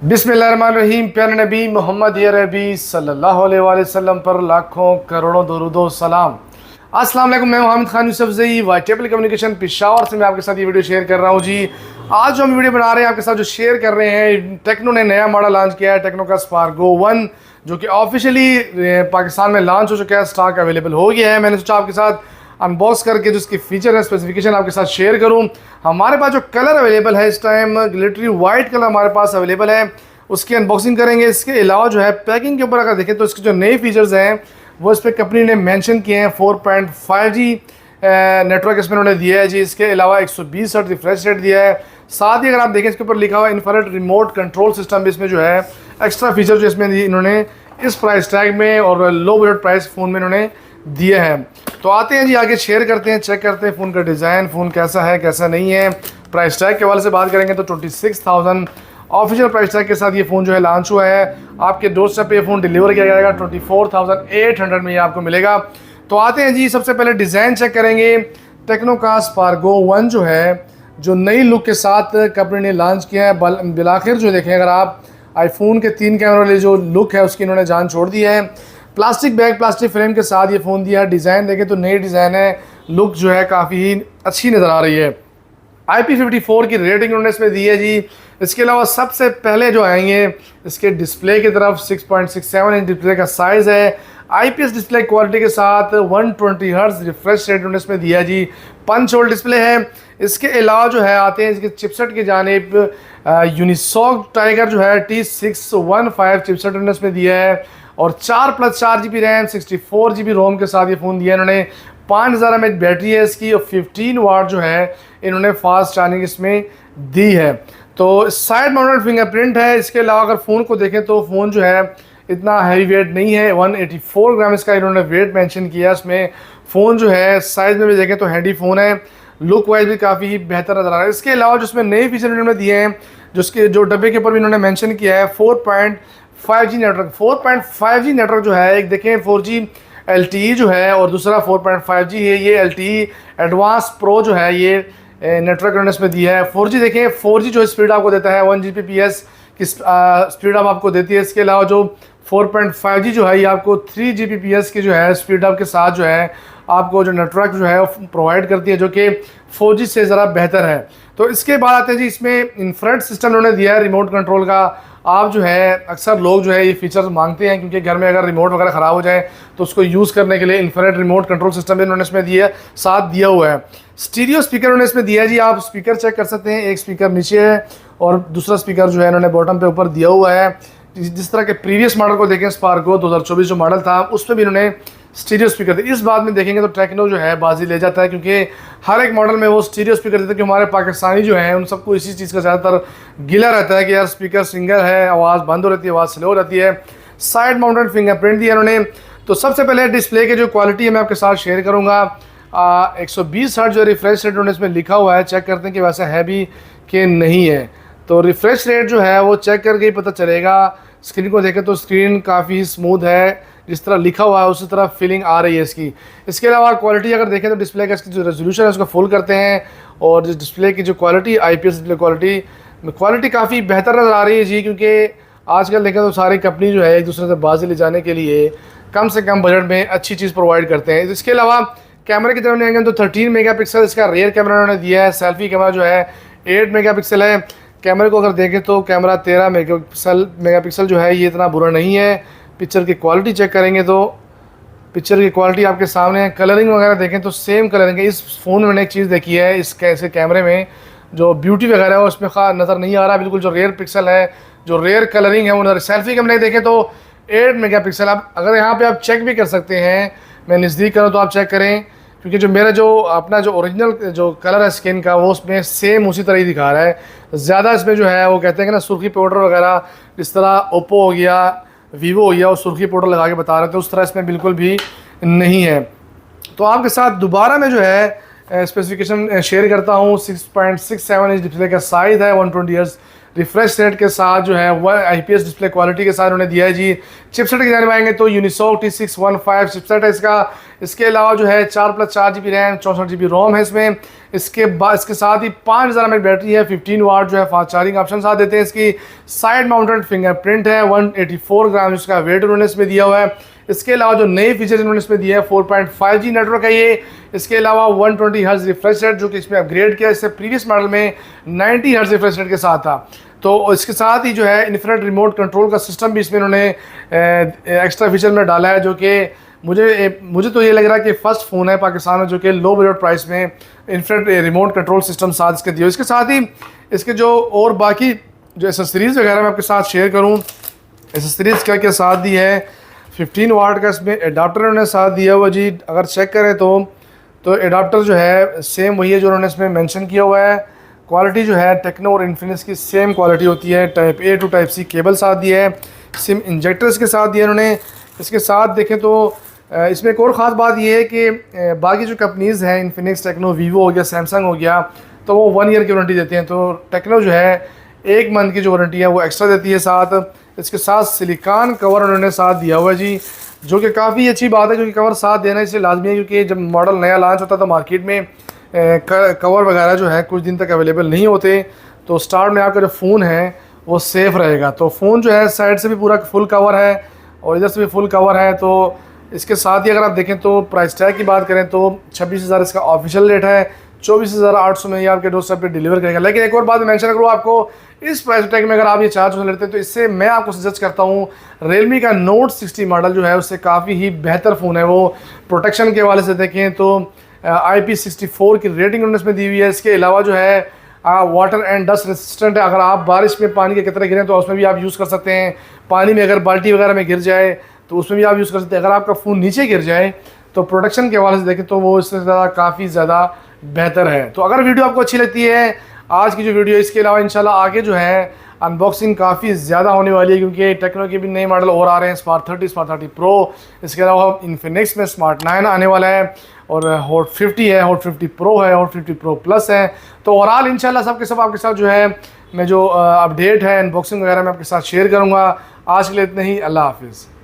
बिस्मिल्लाहिर्रहमानिर्रहीम। प्यारे नबी मोहम्मद या रबी सल्लल्लाहु अलैहि वसल्लम पर लाखों करोड़ों दरूद व सलाम। अस्सलाम वालेकुम। मैं मोहम्मद खान यूसुफजई वाइटेबल कम्युनिकेशन पेशावर से मैं आपके साथ ये वीडियो शेयर कर रहा हूँ जी। आज जो हम वीडियो बना रहे हैं आपके साथ जो शेयर कर रहे हैं, टेक्नो ने नया मॉडल लॉन्च किया है, टेक्नो का स्पार्गो 1, जो कि ऑफिशियली पाकिस्तान में लॉन्च हो चुका है, स्टॉक अवेलेबल हो गया है। मैंने सोचा आपके साथ अनबॉक्स करके जो इसकी फीचर है, स्पेसिफिकेशन आपके साथ शेयर करूं। हमारे पास जो कलर अवेलेबल है इस टाइम, ग्लिटरी वाइट कलर हमारे पास अवेलेबल है, उसकी अनबॉक्सिंग करेंगे। इसके अलावा जो है पैकिंग के ऊपर अगर देखें तो इसके जो नए फीचर्स हैं वो इस पर कंपनी ने मेंशन किए हैं। 4.5G नेटवर्क इसमें उन्होंने दिया है जी। इसके अलावा 120 हर्ट्ज रिफ्रेश रेट दिया है। साथ ही अगर आप देखें इसके ऊपर लिखा हुआ इंफ्रारेड रिमोट कंट्रोल सिस्टम भी इसमें जो है एक्स्ट्रा फीचर जो इसमें इन्होंने इस प्राइस टैग में और लो बजट प्राइस फ़ोन में इन्होंने दिए हैं। तो आते हैं जी आगे, शेयर करते हैं, चेक करते हैं फ़ोन का डिज़ाइन, फ़ोन कैसा है कैसा नहीं है। प्राइस टैग के हवाले से बात करेंगे तो 26,000 ऑफिशियल प्राइस टैग के साथ ये फ़ोन जो है लॉन्च हुआ है। आपके डोर स्टेप पे ये फ़ोन डिलीवर किया जाएगा 24,800 में ये आपको मिलेगा। तो आते हैं जी, सबसे पहले डिज़ाइन चेक करेंगे। टेक्नो का स्पार्गो 1 जो है, जो नई लुक के साथ कंपनी ने लॉन्च किया है। बिलाखिर जो देखें, अगर आप आईफोन के 3 कैमरे वाली जो लुक है उसकी इन्होंने जान छोड़ दी है। प्लास्टिक बैग, प्लास्टिक फ्रेम के साथ ये फ़ोन दिया है। डिज़ाइन देखें तो नई डिज़ाइन है, लुक जो है काफ़ी अच्छी नज़र आ रही है। IP54 की रेटिंग उन्होंने इसमें दी है जी। इसके अलावा सबसे पहले जो आएंगे इसके डिस्प्ले की तरफ, 6.67 इंच डिस्प्ले का साइज़ है। IPS डिस्प्ले क्वालिटी के साथ 120 हर्ट्ज रिफ्रेश रेट उन्होंने इसमें दिया जी। पंच होल डिस्प्ले है। इसके अलावा जो है आते हैं इसके चिपसेट की जानिब, यूनिसॉक टाइगर जो है T615 चिपसेट उन्होंने इसमें दिया है और 4+4 GB रैम, 64 GB रोम के साथ ये फ़ोन दिया है इन्होंने। 5000 mAh बैटरी है इसकी और 15 वाट जो है इन्होंने फास्ट चार्जिंग इसमें दी है। तो साइड माउंटेड फिंगरप्रिंट है। इसके अलावा अगर फ़ोन को देखें तो फ़ोन जो है इतना हैवी वेट नहीं है, 184 ग्राम इसका इन्होंने वेट मेंशन किया इसमें। फ़ोन जो है साइज़ में भी देखें तो हैंडी फ़ोन है, लुक वाइज भी काफ़ी बेहतर नज़र आ रहा है। इसके अलावा जो इसमें नए फीचर इन्होंने दिए हैं, जो डब्बे के ऊपर भी इन्होंने मेंशन किया है, 4.5G नेटवर्क। 4.5G नेटवर्क जो है, एक देखें 4G LTE जो है और दूसरा 4.5G है। ये LTE एडवांस प्रो जो है ये नेटवर्क इन्होंने इसमें दिया है। 4G देखें, 4G जो स्पीड आपको देता है 1 Gbps की स्पीड आपको देती है। इसके अलावा जो 4.5G जो है ये आपको 3 Gbps की जो है स्पीड आपके साथ जो है आपको जो नेटवर्क जो है प्रोवाइड करती है, जो कि 4G से ज़रा बेहतर है। तो इसके बाद आते हैं जी, इसमें इंफ्रारेड सिस्टम उन्होंने दिया है रिमोट कंट्रोल का। आप जो है अक्सर लोग जो है ये फीचर्स मांगते हैं, क्योंकि घर में अगर रिमोट वगैरह ख़राब हो जाए तो उसको यूज़ करने के लिए इंफ्रारेड रिमोट कंट्रोल सिस्टम भी उन्होंने इसमें दिया साथ दिया हुआ है। स्टीरियो स्पीकर उन्होंने इसमें दिया है जी। आप स्पीकर चेक कर सकते हैं, एक स्पीकर नीचे है और दूसरा स्पीकर जो है इन्होंने बॉटम पे ऊपर दिया हुआ है। जिस तरह के प्रीवियस मॉडल को देखें, स्पार्गो 2024 जो मॉडल था उसमें भी इन्होंने स्टीरियो स्पीकर थे। इस बात में देखेंगे तो टेक्नो जो है बाजी ले जाता है, क्योंकि हर एक मॉडल में वो स्टीरियो स्पीकर देते हैं। कि हमारे पाकिस्तानी जो हैं उन सबको इसी चीज़ का ज़्यादातर गिला रहता है कि यार स्पीकर सिंगल है, आवाज़ बंद हो रहती है, आवाज़ स्लो रहती है। साइड माउंटेड फिंगरप्रिंट दिया उन्होंने। तो सबसे पहले डिस्प्ले की जो क्वालिटी है मैं आपके साथ शेयर करूँगा। 120 हर्ट्ज जो रिफ्रेश रेट उन्होंने इसमें लिखा हुआ है, चेक करते हैं कि वैसा है भी कि नहीं है। तो रिफ्रेश रेट जो है वो चेक करके ही पता चलेगा। स्क्रीन को देखें तो स्क्रीन काफ़ी स्मूथ है, जिस तरह लिखा हुआ है उसी तरह फीलिंग आ रही है इसकी। इसके अलावा क्वालिटी अगर देखें तो डिस्प्ले का इसकी जो रेजोल्यूशन है उसको फुल करते हैं और डिस्प्ले की जो क्वालिटी, IPS डिस्प्ले क्वालिटी काफ़ी बेहतर नज़र आ रही है जी। क्योंकि आजकल देखें तो सारी कंपनी जो है एक दूसरे से बाजी ले जाने के लिए कम से कम बजट में अच्छी चीज़ प्रोवाइड करते हैं। इसके अलावा कैमरे की तरफ आएंगे तो 13 मेगापिक्सल इसका रियर कैमरा उन्होंने दिया है। सेल्फी कैमरा जो है 8 मेगापिक्सल है। कैमरे को अगर देखें तो कैमरा 13 मेगापिक्सल जो है ये इतना बुरा नहीं है। पिक्चर की क्वालिटी चेक करेंगे तो पिक्चर की क्वालिटी आपके सामने है। कलरिंग वगैरह देखें तो सेम कलरिंग है। इस फ़ोन में मैंने एक चीज़ देखी है, इस कैसे कैमरे में जो ब्यूटी वगैरह है उसमें नज़र नहीं आ रहा बिल्कुल। जो रेयर पिक्सल है, जो रेयर कलरिंग है वो सेल्फी कैमरे देखें तो 8 मेगापिक्सल। आप अगर यहाँ पे आप चेक भी कर सकते हैं, मैं नज़दीक करूँ तो आप चेक करें, क्योंकि जो मेरा जो अपना जो ओरिजिनल जो कलर है स्किन का वो उसमें सेम उसी तरह ही दिखा रहा है। ज़्यादा इसमें जो है वो कहते हैं कि ना सुर्खी पाउडर वगैरह, जिस तरह ओप्पो हो गया, वीवो हो गया, और सुर्खी पाउडर लगा के बता रहे थे, उस तरह इसमें बिल्कुल भी नहीं है। तो आपके साथ दोबारा मैं जो है स्पेसिफिकेशन शेयर करता हूँ। 6.67 इंच डिस्प्ले का साइज़ है, 120 हर्ट्ज रिफ्रेश रेट के साथ जो है वह IPS डिस्प्ले क्वालिटी के साथ उन्होंने दिया है जी। चिपसेट की जानिब आएंगे तो यूनिसॉक T615 चिपसेट है इसका। इसके अलावा जो है 4+4 GB रैम 64 GB रोम है इसमें। इसके साथ ही 5000 mAh बैटरी है, 15 वाट जो है फास्ट चार्जिंग ऑप्शन साथ देते हैं। इसकी साइड माउंटेड फिंगरप्रिंट है, 184 ग्राम इसका वेट उन्होंने इसमें दिया हुआ है। इसके अलावा जो नए फीचर इन्होंने इसमें दिया है 4.5G नेटवर्क है ये। इसके अलावा 120 हर्ट्ज रिफ्रेश रेट जो कि इसमें अपग्रेड किया, इससे प्रीवियस मॉडल में 90 हर्ट्ज रिफ्रेश रेट के साथ था। तो इसके साथ ही जो है इन्फ्रारेड रिमोट कंट्रोल का सिस्टम भी इसमें इन्होंने एक्स्ट्रा फीचर में डाला है, जो कि मुझे तो ये लग रहा है कि फ़र्स्ट फ़ोन है पाकिस्तान में जो कि लो बजट प्राइस में इन्फ्रारेड रिमोट कंट्रोल सिस्टम साथ इसके दिए। इसके साथ ही इसके जो और बाकी जो एसेसरीज़ वगैरह मैं आपके साथ शेयर करूँ, एसेसरीज़ क्या क्या साथ दी है। 15 वाट का इसमें एडाप्टर उन्होंने साथ दिया हुआ जी। अगर चेक करें तो एडाप्टर जो है सेम वही है जो उन्होंने इसमें मेंशन किया हुआ है। क्वालिटी जो है टेक्नो और इन्फिनिक्स की सेम क्वालिटी होती है। Type A to type C cable साथ दिया है, सिम इंजेक्टर्स के साथ दिया उन्होंने। इसके साथ देखें तो इसमें एक और ख़ास बात ये है कि बाकी जो कंपनीज़ हैं इन्फिनिक्स, टेक्नो, वीवो हो गया, सैमसंग हो गया, तो वो 1 ईयर की वारंटी देते हैं। तो टेक्नो जो है 1 मंथ की जो वारंटी है वो एक्स्ट्रा देती है साथ। इसके साथ सिलिकॉन कवर उन्होंने साथ दिया हुआ है जी, जो कि काफ़ी अच्छी बात है, क्योंकि कवर साथ देना इसलिए लाजमी है क्योंकि जब मॉडल नया लॉन्च होता था मार्केट में कवर वगैरह जो है कुछ दिन तक अवेलेबल नहीं होते, तो स्टार्ट में आपका जो फ़ोन है वो सेफ़ रहेगा। तो फ़ोन जो है साइड से भी पूरा फुल कवर है और इधर से भी फुल कवर है। तो इसके साथ ही अगर आप देखें तो प्राइस टैग की बात करें तो 26,000 इसका ऑफिशियल रेट है, 24,800 में ये आपके डोरस्टेप पे डिलीवर करेगा। लेकिन एक और बात मेंशन करूँ आपको, इस प्राइस टैग में अगर आप ये चार्ज लेते हैं तो इससे मैं आपको सजेस्ट करता हूँ Realme का Note 60 मॉडल जो है उससे काफ़ी ही बेहतर फ़ोन है। वो प्रोटेक्शन के हवाले से देखें तो IP64 की रेटिंग उन्होंने इसमें दी हुई है। इसके अलावा जो है वाटर एंड डस्ट रेसिस्टेंट है। अगर आप बारिश में पानी के कतरे गिरें तो उसमें भी आप यूज़ कर सकते हैं। पानी में अगर बाल्टी वगैरह में गिर जाए तो उसमें भी आप यूज़ कर सकते हैं। अगर आपका फ़ोन नीचे गिर जाए तो प्रोटेक्शन के हवाले से देखें तो वो इससे ज़्यादा काफ़ी ज़्यादा बेहतर है। तो अगर वीडियो आपको अच्छी लगती है आज की जो वीडियो, इसके अलावा इंशाल्लाह आगे जो है अनबॉक्सिंग काफ़ी ज़्यादा होने वाली है क्योंकि टेक्नो के भी नए मॉडल और आ रहे हैं, स्मार्ट 30, स्मार्ट 30 प्रो। इसके अलावा इन्फिनिक्स में स्मार्ट 9 आने वाला है और हॉट 50 है, हॉट 50 प्रो है, हॉट 50 प्रो प्लस है। तो ओवरऑल इंशाल्लाह सब के सब आपके साथ जो है मैं जो अपडेट है अनबॉक्सिंग वगैरह मैं आपके साथ शेयर करूँगा। आज के लिए इतना ही, अल्लाह हाफिज़।